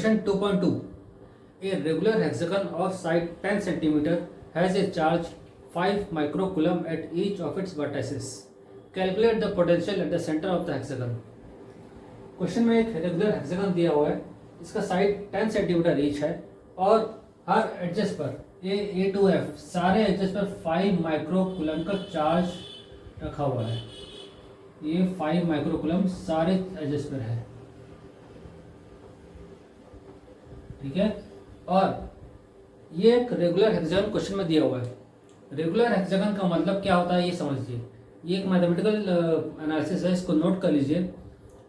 Question 2.2. A regular hexagon of side 10 cm has a charge 5 microcoulomb at each of its vertices. Calculate the potential at the center of the hexagon. Question में एक regular hexagon दिया हुआ है, इसका side 10 centimetre each है और हर adjust पर ए to F सारे एडजस्ट पर 5 माइक्रोकुलम का चार्ज रखा हुआ है। ये 5 माइक्रोकुलम सारे एडजस्ट पर है, ठीक है। और ये एक रेगुलर हेक्सागन क्वेश्चन में दिया हुआ है। रेगुलर हेक्सागन का मतलब क्या होता है ये समझिए। ये एक मैथमेटिकल एनालिसिस है, इसको नोट कर लीजिए।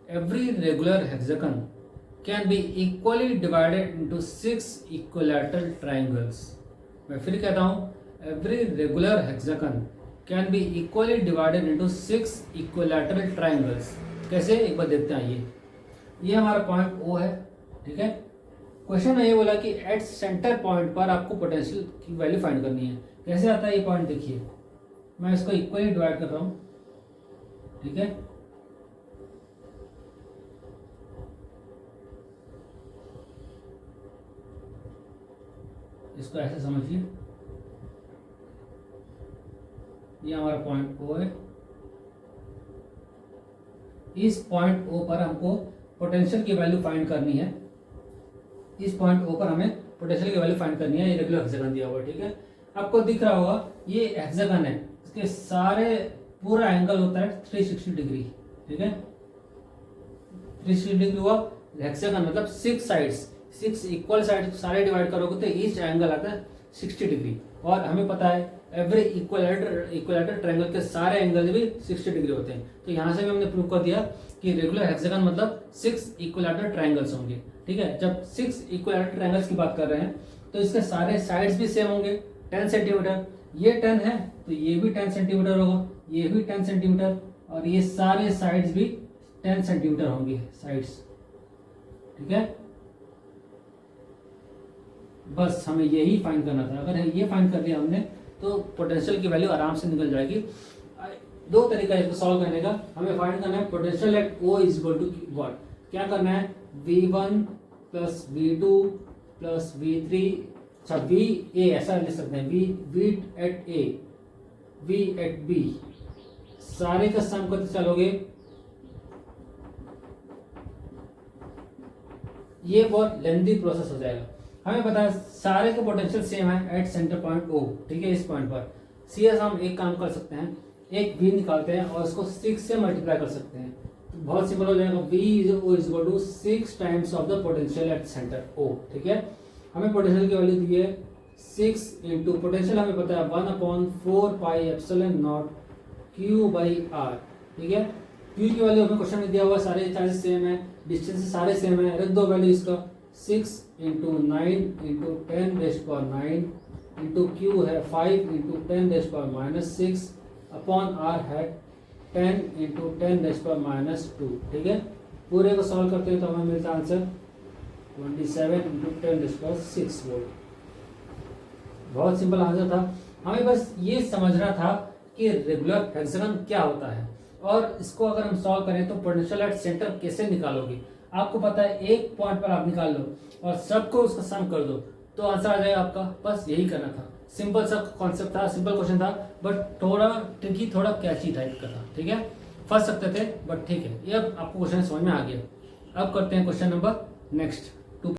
Every regular hexagon can be equally divided into 6 equilateral triangles. मैं फिर कहता हूँ, every regular hexagon can be equally divided into 6 equilateral triangles. कैसे, एक बार देखते हैं। ये हमारा पॉइंट ओ है, ठीक है। क्वेश्चन में ये बोला कि एट सेंटर पॉइंट पर आपको पोटेंशियल की वैल्यू फाइंड करनी है। कैसे आता है ये पॉइंट, देखिए मैं इसको इक्वली डिवाइड कर रहा हूँ, ठीक है। इसको ऐसे समझिए, ये हमारा पॉइंट ओ है। इस पॉइंट ओ पर हमको पोटेंशियल की वैल्यू फाइंड करनी है। इस पॉइंट ओ पर हमें पोटेंशियल की वैल्यू फाइंड करनी है। ये रेगुलर हेक्सागन दिया हुआ है, ठीक है। आपको दिख रहा होगा ये हेक्सागन है, इसके सारे पूरा एंगल होता है 360 डिग्री, ठीक है। 360 डिग्री हुआ हेक्सागन, मतलब 6 साइड्स, 6 इक्वल साइड सारे डिवाइड करोगे तो ईच एंगल आता है 60 डिग्री। और हमें पता है एवरी इक्विलैटरल ट्रायंगल के सारे एंगल भी 60 डिग्री होते हैं। तो यहाँ से भी हमने प्रूव कर दिया कि रेगुलर हेक्सागन मतलब 6 इक्विलैटरल ट्रायंगल्स होंगे, ठीक है। जब 6 इक्विलैटरल ट्रायंगल्स की बात कर रहे हैं तो इसके सारे साइड्स भी सेम होंगे 10 सेंटीमीटर। ये 10 है तो ये भी 10 सेंटीमीटर होगा, ये भी 10 सेंटीमीटर, और ये सारे साइड्स भी 10 सेंटीमीटर होंगे साइड्स, ठीक है। बस हमें यही फाइंड करना था। अगर ये फाइंड कर लिया हमने तो पोटेंशियल की वैल्यू आराम से निकल जाएगी। दो तरीका है इसको सॉल्व करने का। हमें फाइंड करना है potential at O is equal to what, क्या करना है, V1 plus V2 plus V3, अच्छा VA ऐसा लिख सकते हैं, V at A, V at B, सारे का सम करते चलोगे। ये बहुत लेंथी प्रोसेस हो जाएगा। हमें पता है सारे के पोटेंशियल सेम है एट सेंटर पॉइंट O, ठीक है। इस पॉइंट पर सीएस हम एक काम कर सकते हैं, एक V निकालते हैं और इसको 6 से मल्टीप्लाई कर सकते हैं। तो बहुत सिंपल हो जाएगा, V is equal to 6 times of the potential at centre O, ठीक है। हमें पोटेंशियल की वैल्यू दी है 6 इंटू पोटेंशियल हमें पता है 1/4 pi epsilon not Q by R, ठीक है। Q की वैल्यू हमें क्वेश्चन में दिया हुआ, सारे चार्जेस सेम है, डिस्टेंस सारे सेम है, रख दो वैल्यू इसका। 6 into 9 into 10 rays power 9 into Q है 5 into 10 rays power -6 upon R है 10 इंटू 10 रेज़ पावर -2, ठीक है। पूरे को सॉल्व करते हैं तो हमें मिलता answer 27 into 10 rays power 6 volt. बहुत सिंपल आंसर था। हमें बस ये समझना था कि रेगुलर हेक्सागन क्या होता है, और इसको अगर हम सॉल्व करें तो पोटेंशियल एट सेंटर कैसे निकालोगे। आपको पता है एक पॉइंट पर आप निकाल लो और सबको उसका सम कर दो तो आंसर आ जाएगा आपका। बस यही करना था, सिंपल सा कॉन्सेप्ट था, सिंपल क्वेश्चन था, बट थोड़ा ट्रिकी, थोड़ा कैची टाइप का था, ठीक है। फंस सकते थे बट ठीक है, ये अब आपको क्वेश्चन समझ में आ गया। अब करते हैं क्वेश्चन नंबर नेक्स्ट।